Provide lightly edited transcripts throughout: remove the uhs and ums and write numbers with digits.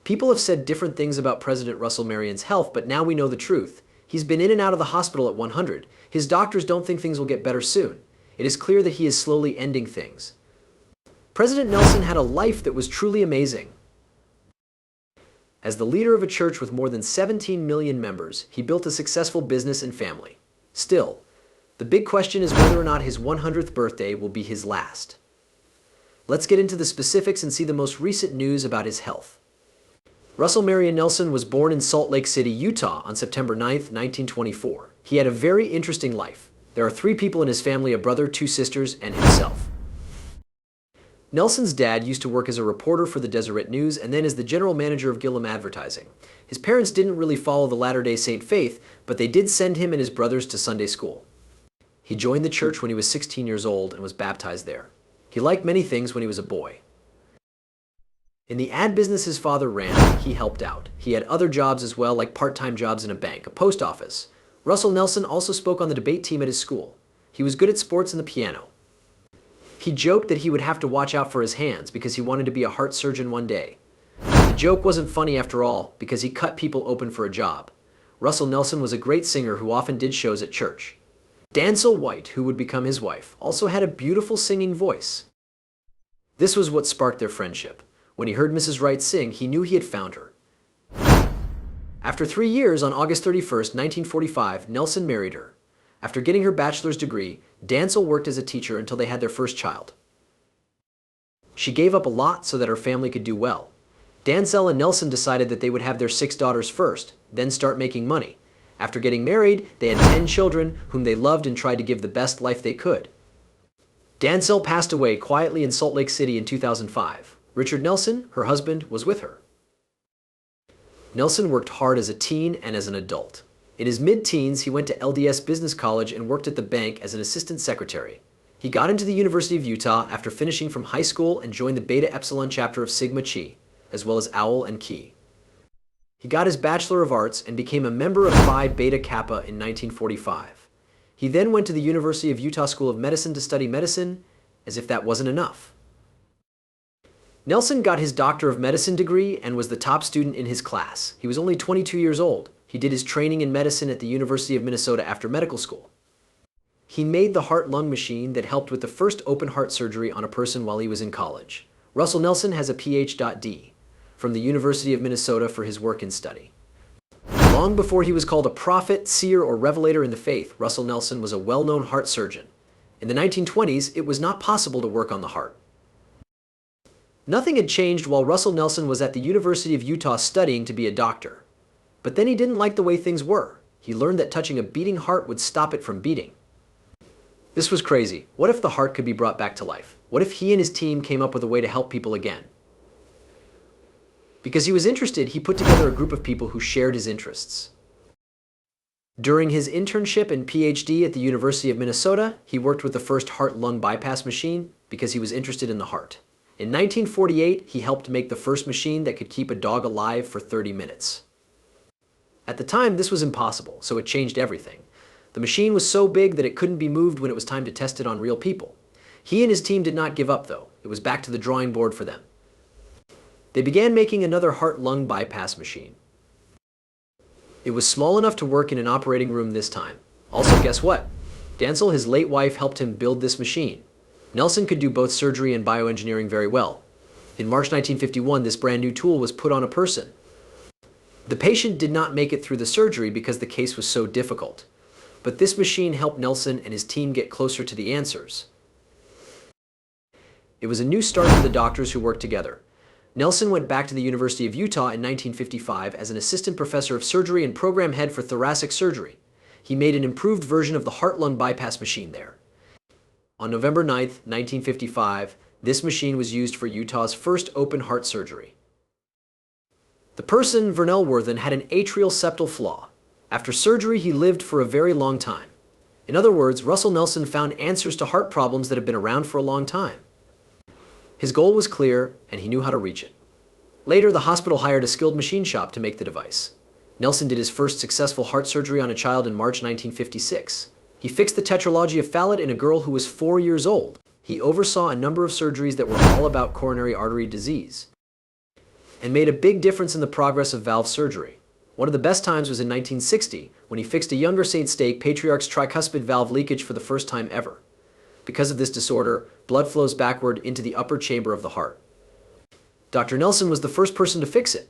People have said different things about President Russell Marion's health, but now we know the truth. He's been in and out of the hospital at 100. His doctors don't think things will get better soon. It is clear that he is slowly ending things. President Nelson had a life that was truly amazing. As the leader of a church with more than 17 million members, he built a successful business and family. Still, the big question is whether or not his 100th birthday will be his last. Let's get into the specifics and see the most recent news about his health. Russell Marion Nelson was born in Salt Lake City, Utah on September 9, 1924. He had a very interesting life. There are 3 people in his family, a brother, 2 sisters, and himself. Nelson's dad used to work as a reporter for the Deseret News and then as the general manager of Gillum Advertising. His parents didn't really follow the Latter-day Saint faith, but they did send him and his brothers to Sunday school. He joined the church when he was 16 years old and was baptized there. He liked many things when he was a boy. In the ad business his father ran, he helped out. He had other jobs as well, like part-time jobs in a bank, a post office. Russell Nelson also spoke on the debate team at his school. He was good at sports and the piano. He joked that he would have to watch out for his hands because he wanted to be a heart surgeon one day. The joke wasn't funny after all, because he cut people open for a job. Russell Nelson was a great singer who often did shows at church. Dancel White, who would become his wife, also had a beautiful singing voice. This was what sparked their friendship. When he heard Mrs. Wright sing, he knew he had found her. After 3 years, on August 31, 1945, Nelson married her. After getting her bachelor's degree, Dancel worked as a teacher until they had their first child. She gave up a lot so that her family could do well. Dancel and Nelson decided that they would have their 6 daughters first, then start making money. After getting married, they had 10 children whom they loved and tried to give the best life they could. Dancel passed away quietly in Salt Lake City in 2005. Richard Nelson, her husband, was with her. Nelson worked hard as a teen and as an adult. In his mid-teens, he went to LDS Business College and worked at the bank as an assistant secretary. He got into the University of Utah after finishing from high school and joined the Beta Epsilon chapter of Sigma Chi, as well as Owl and Chi. He got his Bachelor of Arts and became a member of Phi Beta Kappa in 1945. He then went to the University of Utah School of Medicine to study medicine, as if that wasn't enough. Nelson got his Doctor of Medicine degree and was the top student in his class. He was only 22 years old. He did his training in medicine at the University of Minnesota after medical school. He made the heart-lung machine that helped with the first open heart surgery on a person while he was in college. Russell Nelson has a Ph.D. from the University of Minnesota for his work and study. Long before he was called a prophet, seer, or revelator in the faith, Russell Nelson was a well-known heart surgeon. In the 1920s, it was not possible to work on the heart. Nothing had changed while Russell Nelson was at the University of Utah studying to be a doctor. But then he didn't like the way things were. He learned that touching a beating heart would stop it from beating. This was crazy. What if the heart could be brought back to life? What if he and his team came up with a way to help people again? Because he was interested, he put together a group of people who shared his interests. During his internship and PhD at the University of Minnesota, he worked with the first heart-lung bypass machine because he was interested in the heart. In 1948, he helped make the first machine that could keep a dog alive for 30 minutes. At the time, this was impossible, so it changed everything. The machine was so big that it couldn't be moved when it was time to test it on real people. He and his team did not give up, though. It was back to the drawing board for them. They began making another heart-lung bypass machine. It was small enough to work in an operating room this time. Also, guess what? Dancel, his late wife, helped him build this machine. Nelson could do both surgery and bioengineering very well. In March 1951, this brand new tool was put on a person. The patient did not make it through the surgery because the case was so difficult. But this machine helped Nelson and his team get closer to the answers. It was a new start for the doctors who worked together. Nelson went back to the University of Utah in 1955 as an assistant professor of surgery and program head for thoracic surgery. He made an improved version of the heart-lung bypass machine there. On November 9, 1955, this machine was used for Utah's first open heart surgery. The person, Vernell Worthen, had an atrial septal flaw. After surgery, he lived for a very long time. In other words, Russell Nelson found answers to heart problems that have been around for a long time. His goal was clear, and he knew how to reach it. Later, the hospital hired a skilled machine shop to make the device. Nelson did his first successful heart surgery on a child in March 1956. He fixed the tetralogy of Fallot in a girl who was 4 years old. He oversaw a number of surgeries that were all about coronary artery disease. and made a big difference in the progress of valve surgery. One of the best times was in 1960, when he fixed a younger St. Stake Patriarch's tricuspid valve leakage for the first time ever. Because of this disorder, blood flows backward into the upper chamber of the heart. Dr. Nelson was the first person to fix it.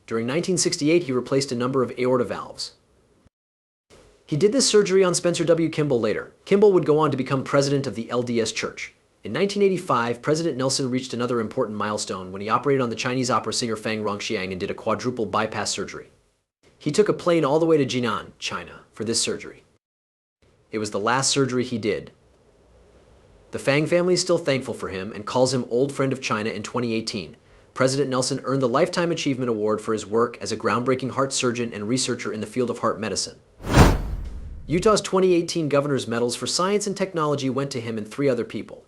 During 1968, he replaced a number of aorta valves. He did this surgery on Spencer W. Kimball later. Kimball would go on to become president of the LDS Church. In 1985, President Nelson reached another important milestone when he operated on the Chinese opera singer Fang Rongxiang and did a quadruple bypass surgery. He took a plane all the way to Jinan, China, for this surgery. It was the last surgery he did. The Fang family is still thankful for him and calls him Old Friend of China in 2018. President Nelson earned the Lifetime Achievement Award for his work as a groundbreaking heart surgeon and researcher in the field of heart medicine. Utah's 2018 Governor's Medals for Science and Technology went to him and 3 other people.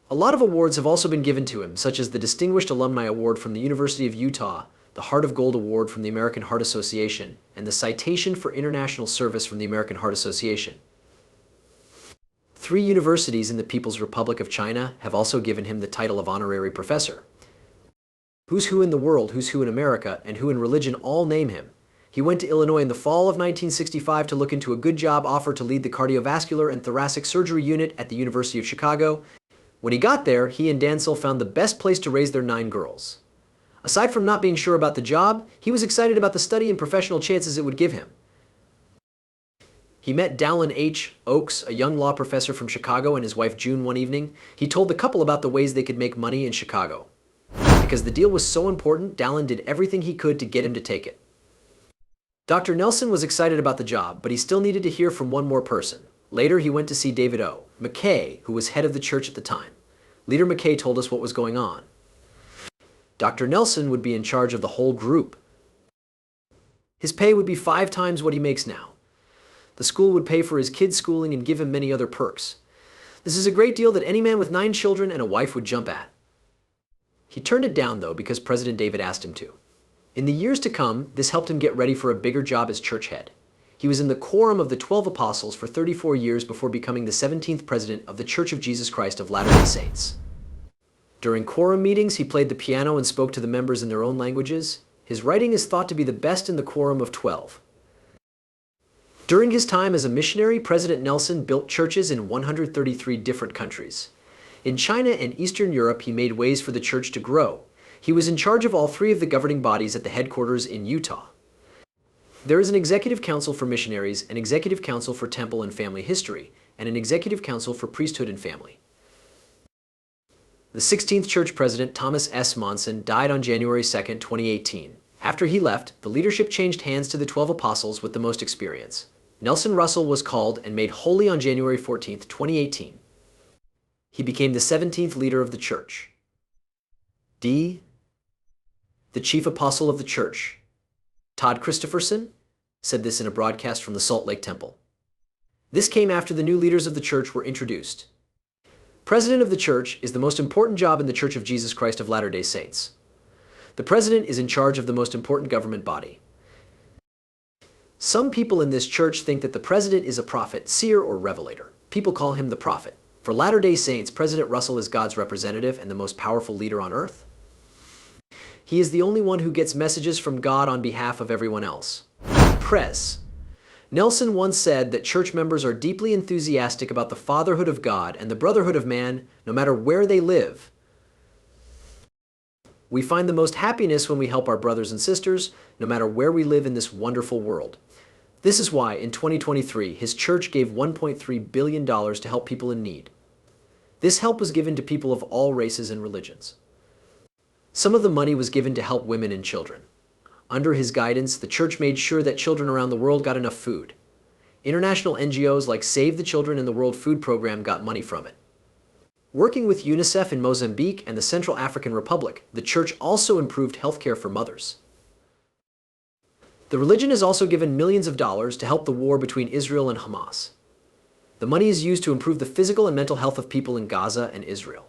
A lot of awards have also been given to him, such as the Distinguished Alumni Award from the University of Utah, the Heart of Gold Award from the American Heart Association, and the Citation for International Service from the American Heart Association. 3 universities in the People's Republic of China have also given him the title of honorary professor. Who's who in the world, who's who in America, and who in religion all name him. He went to Illinois in the fall of 1965 to look into a good job offer to lead the cardiovascular and thoracic surgery unit at the University of Chicago. When he got there, he and Dancel found the best place to raise their 9 girls. Aside from not being sure about the job, he was excited about the study and professional chances it would give him. He met Dallin H. Oakes, a young law professor from Chicago, and his wife June one evening. He told the couple about the ways they could make money in Chicago. Because the deal was so important, Dallin did everything he could to get him to take it. Dr. Nelson was excited about the job, but he still needed to hear from one more person. Later, he went to see David O. McKay, who was head of the church at the time. Leader McKay told us what was going on. Dr. Nelson would be in charge of the whole group. His pay would be 5 times what he makes now. The school would pay for his kids' schooling and give him many other perks. This is a great deal that any man with 9 children and a wife would jump at. He turned it down, though, because President David asked him to. In the years to come, this helped him get ready for a bigger job as church head. He was in the quorum of the 12 apostles for 34 years before becoming the 17th president of the Church of Jesus Christ of Latter-day Saints. During quorum meetings, he played the piano and spoke to the members in their own languages. His writing is thought to be the best in the quorum of 12. During his time as a missionary, President Nelson built churches in 133 different countries. In China and Eastern Europe, he made ways for the church to grow. He was in charge of all 3 of the governing bodies at the headquarters in Utah. There is an Executive Council for Missionaries, an Executive Council for Temple and Family History, and an Executive Council for Priesthood and Family. The 16th Church President, Thomas S. Monson, died on January 2, 2018. After he left, the leadership changed hands to the 12 apostles with the most experience. Nelson Russell was called and made holy on January 14, 2018. He became the 17th leader of the church. D. The chief apostle of the church, Todd Christopherson, said this in a broadcast from the Salt Lake Temple. This came after the new leaders of the church were introduced. President of the church is the most important job in the Church of Jesus Christ of Latter-day Saints. The president is in charge of the most important government body. Some people in this church think that the president is a prophet, seer, or revelator. People call him the prophet. For Latter-day Saints, President Russell is God's representative and the most powerful leader on earth. He is the only one who gets messages from God on behalf of everyone else. Pres. Nelson once said that church members are deeply enthusiastic about the fatherhood of God and the brotherhood of man, no matter where they live. We find the most happiness when we help our brothers and sisters, no matter where we live in this wonderful world. This is why, in 2023, his church gave $1.3 billion to help people in need. This help was given to people of all races and religions. Some of the money was given to help women and children. Under his guidance, the church made sure that children around the world got enough food. International NGOs like Save the Children and the World Food Program got money from it. Working with UNICEF in Mozambique and the Central African Republic, the church also improved healthcare for mothers. The religion has also given millions of dollars to help the war between Israel and Hamas. The money is used to improve the physical and mental health of people in Gaza and Israel.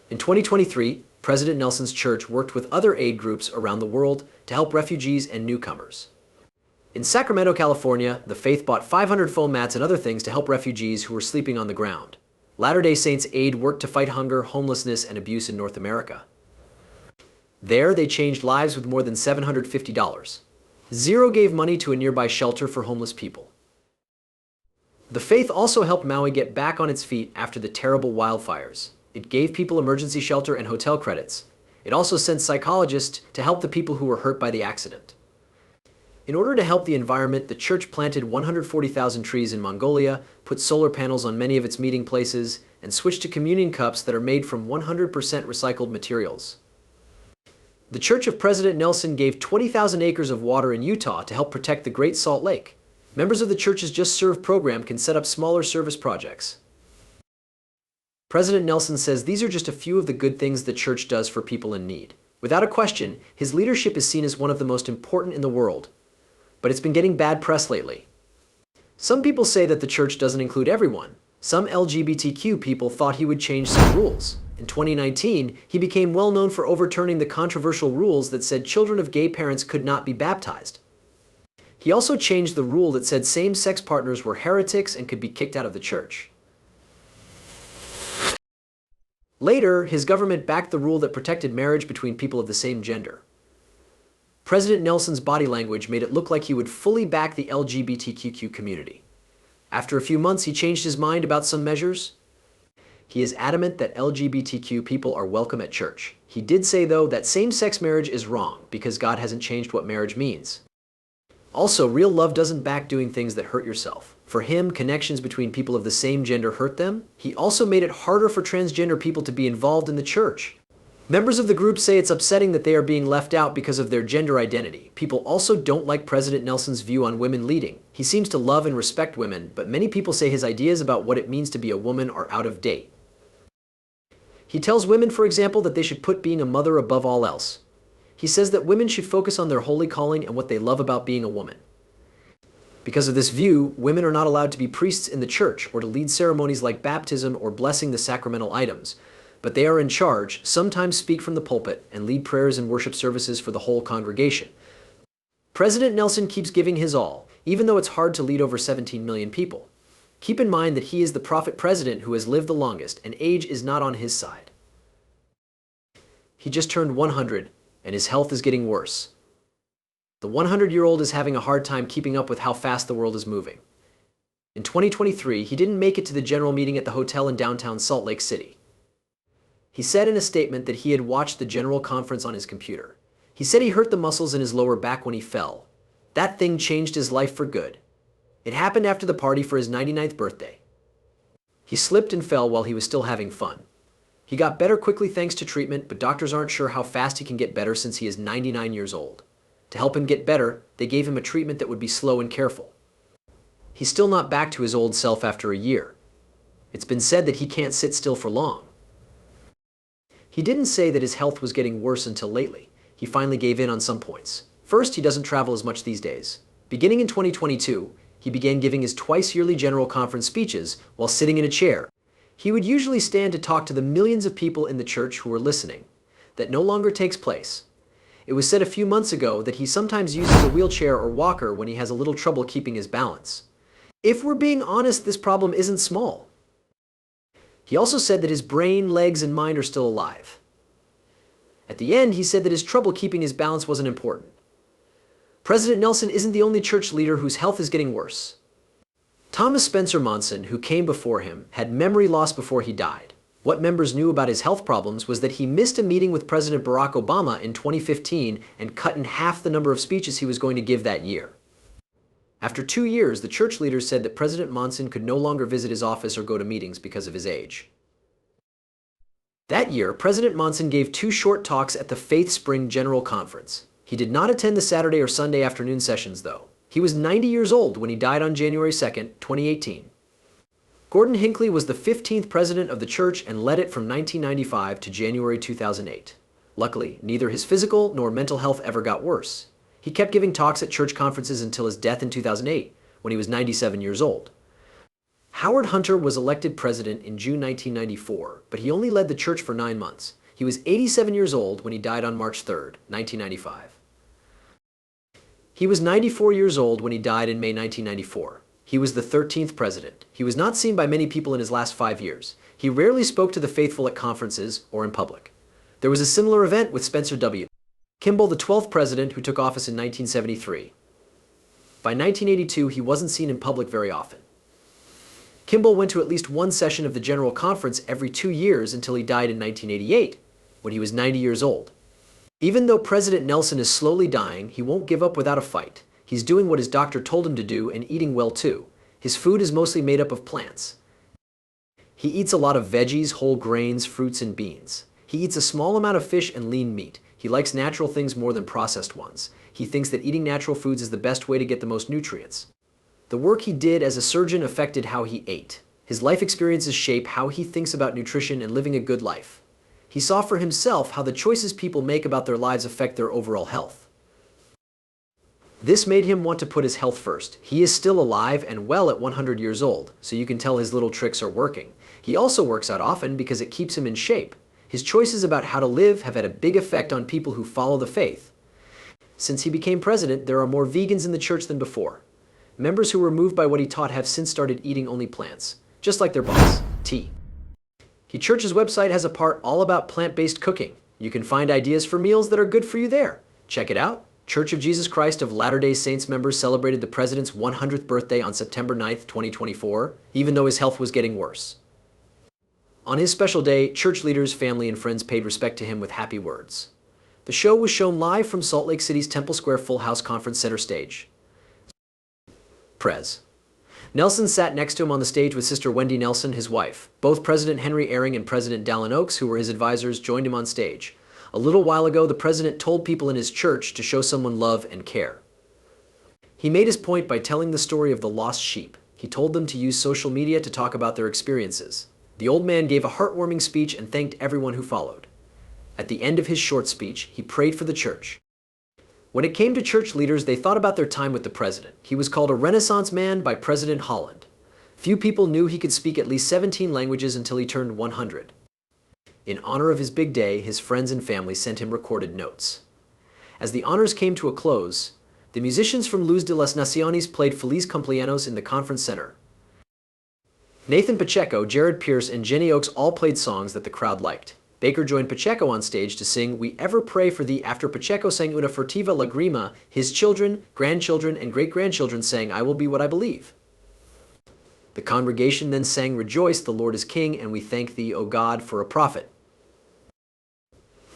In 2023, President Nelson's church worked with other aid groups around the world to help refugees and newcomers. In Sacramento, California, the faith bought 500 foam mats and other things to help refugees who were sleeping on the ground. Latter-day Saints Aid worked to fight hunger, homelessness, and abuse in North America. There, they changed lives with more than $750. Zero gave money to a nearby shelter for homeless people. The faith also helped Maui get back on its feet after the terrible wildfires. It gave people emergency shelter and hotel credits. It also sent psychologists to help the people who were hurt by the accident. In order to help the environment, the church planted 140,000 trees in Mongolia, put solar panels on many of its meeting places, and switched to communion cups that are made from 100% recycled materials. The Church of President Nelson gave 20,000 acres of water in Utah to help protect the Great Salt Lake. Members of the church's Just Serve program can set up smaller service projects. President Nelson says these are just a few of the good things the church does for people in need. Without a question, his leadership is seen as one of the most important in the world. But it's been getting bad press lately. Some people say that the church doesn't include everyone. Some LGBTQ people thought he would change some rules. In 2019, he became well known for overturning the controversial rules that said children of gay parents could not be baptized. He also changed the rule that said same-sex partners were heretics and could be kicked out of the church. Later, his government backed the rule that protected marriage between people of the same gender. President Nelson's body language made it look like he would fully back the LGBTQ community. After a few months, he changed his mind about some measures. He is adamant that LGBTQ people are welcome at church. He did say, though, that same-sex marriage is wrong because God hasn't changed what marriage means. Also, real love doesn't back doing things that hurt yourself. For him, connections between people of the same gender hurt them. He also made it harder for transgender people to be involved in the church. Members of the group say it's upsetting that they are being left out because of their gender identity. People also don't like President Nelson's view on women leading. He seems to love and respect women, but many people say his ideas about what it means to be a woman are out of date. He tells women, for example, that they should put being a mother above all else. He says that women should focus on their holy calling and what they love about being a woman. Because of this view, women are not allowed to be priests in the church or to lead ceremonies like baptism or blessing the sacramental items. But they are in charge, sometimes speak from the pulpit, and lead prayers and worship services for the whole congregation. President Nelson keeps giving his all, even though it's hard to lead over 17 million people. Keep in mind that he is the prophet president who has lived the longest, and age is not on his side. He just turned 100, and his health is getting worse. The 100-year-old is having a hard time keeping up with how fast the world is moving. In 2023, he didn't make it to the general meeting at the hotel in downtown Salt Lake City. He said in a statement that he had watched the general conference on his computer. He said he hurt the muscles in his lower back when he fell. That thing changed his life for good. It happened after the party for his 99th birthday. He slipped and fell while he was still having fun. He got better quickly thanks to treatment, but doctors aren't sure how fast he can get better since he is 99 years old. To help him get better, they gave him a treatment that would be slow and careful. He's still not back to his old self after a year. It's been said that he can't sit still for long. He didn't say that his health was getting worse until lately. He finally gave in on some points. First, he doesn't travel as much these days. Beginning in 2022, he began giving his twice-yearly general conference speeches while sitting in a chair. He would usually stand to talk to the millions of people in the church who were listening. That no longer takes place. It was said a few months ago that he sometimes uses a wheelchair or walker when he has a little trouble keeping his balance. If we're being honest, this problem isn't small. He also said that his brain, legs, and mind are still alive. At the end, he said that his trouble keeping his balance wasn't important. President Nelson isn't the only church leader whose health is getting worse. Thomas Spencer Monson, who came before him, had memory loss before he died. What members knew about his health problems was that he missed a meeting with President Barack Obama in 2015 and cut in half the number of speeches he was going to give that year. After 2 years, the church leaders said that President Monson could no longer visit his office or go to meetings because of his age. That year, President Monson gave 2 short talks at the Faith Spring General Conference. He did not attend the Saturday or Sunday afternoon sessions, though. He was 90 years old when he died on January 2, 2018. Gordon Hinckley was the 15th president of the church and led it from 1995 to January 2008. Luckily, neither his physical nor mental health ever got worse. He kept giving talks at church conferences until his death in 2008, when he was 97 years old. Howard Hunter was elected president in June 1994, but he only led the church for 9 months. He was 87 years old when he died on March 3, 1995. He was 94 years old when he died in May 1994. He was the 13th president. He was not seen by many people in his last 5 years. He rarely spoke to the faithful at conferences or in public. There was a similar event with Spencer W. Kimball, the 12th president who took office in 1973. By 1982, he wasn't seen in public very often. Kimball went to at least one session of the General Conference every 2 years until he died in 1988, when he was 90 years old. Even though President Nelson is slowly dying, he won't give up without a fight. He's doing what his doctor told him to do and eating well too. His food is mostly made up of plants. He eats a lot of veggies, whole grains, fruits, and beans. He eats a small amount of fish and lean meat. He likes natural things more than processed ones. He thinks that eating natural foods is the best way to get the most nutrients. The work he did as a surgeon affected how he ate. His life experiences shape how he thinks about nutrition and living a good life. He saw for himself how the choices people make about their lives affect their overall health. This made him want to put his health first. He is still alive and well at 100 years old, so you can tell his little tricks are working. He also works out often because it keeps him in shape. His choices about how to live have had a big effect on people who follow the faith. Since he became president, there are more vegans in the church than before. Members who were moved by what he taught have since started eating only plants, just like their boss, T. His church's website has a part all about plant-based cooking. You can find ideas for meals that are good for you there. Check it out. Church of Jesus Christ of Latter-day Saints members celebrated the president's 100th birthday on September 9th, 2024, even though his health was getting worse. On his special day, church leaders, family, and friends paid respect to him with happy words. The show was shown live from Salt Lake City's Temple Square Full House Conference Center stage. Prez. Nelson sat next to him on the stage with Sister Wendy Nelson, his wife. Both President Henry Eyring and President Dallin Oaks, who were his advisors, joined him on stage. A little while ago, the president told people in his church to show someone love and care. He made his point by telling the story of the lost sheep. He told them to use social media to talk about their experiences. The old man gave a heartwarming speech and thanked everyone who followed. At the end of his short speech, he prayed for the church. When it came to church leaders, they thought about their time with the president. He was called a Renaissance man by President Holland. Few people knew he could speak at least 17 languages until he turned 100. In honor of his big day, his friends and family sent him recorded notes. As the honors came to a close, the musicians from Luz de las Naciones played Feliz Cumpleaños in the conference center. Nathan Pacheco, Jared Pierce, and Jenny Oaks all played songs that the crowd liked. Baker joined Pacheco on stage to sing We Ever Pray for Thee after Pacheco sang Una Furtiva Lagrima. His children, grandchildren, and great-grandchildren sang I Will Be What I Believe. The congregation then sang Rejoice, the Lord is King, and we thank Thee, O God, for a prophet.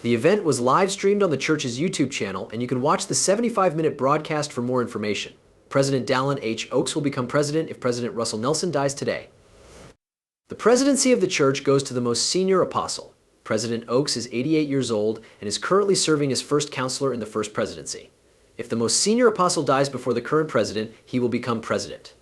The event was live-streamed on the church's YouTube channel, and you can watch the 75-minute broadcast for more information. President Dallin H. Oaks will become president if President Russell Nelson dies today. The presidency of the church goes to the most senior apostle. President Oaks is 88 years old and is currently serving as first counselor in the first presidency. If the most senior apostle dies before the current president, he will become president.